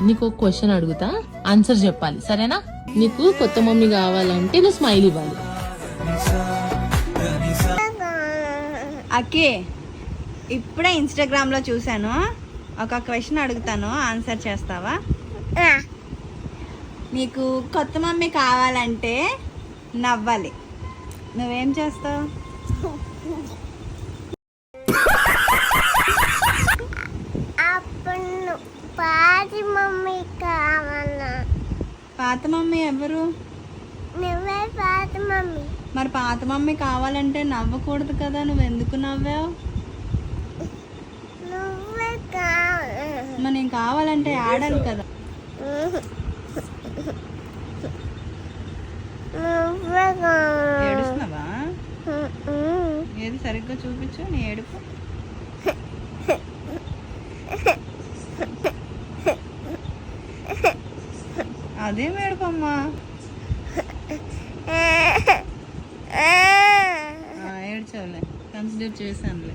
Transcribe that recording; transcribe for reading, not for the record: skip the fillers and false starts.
నీకు ఒక క్వశ్చన్ అడుగుతా, ఆన్సర్ చెప్పాలి, సరేనా? నీకు కొత్త మమ్మీ కావాలంటే నువ్వు స్మైల్ ఇవ్వాలి. అక్కే, ఇప్పుడే ఇన్స్టాగ్రామ్ లో చూసాను, ఒక క్వశ్చన్ అడుగుతాను, ఆన్సర్ చేస్తావా? నీకు కొత్త మమ్మీ కావాలంటే నవ్వాలి, నువ్వేం చేస్తావు? పాత మమ్మీ కావాలా? పాత మమ్మీ ఎవరు? నువ్వే పాత మమ్మీ. మరి పాత మమ్మీ కావాలంటే నవ్వకూడదు కదా, నువ్వు ఎందుకు నవ్వావు? నువ్వే కావాలి. మరి నేను కావాలంటే ఆడాలి కదా. నువ్వే కావాలి. ఏడుస్తున్నావా? ఏది సరిగ్గా చూపించు నీ ఏడుపు. అదే ఏడుపమ్మా. ఏడ్చావులే, కన్సిడర్ చేశానులే.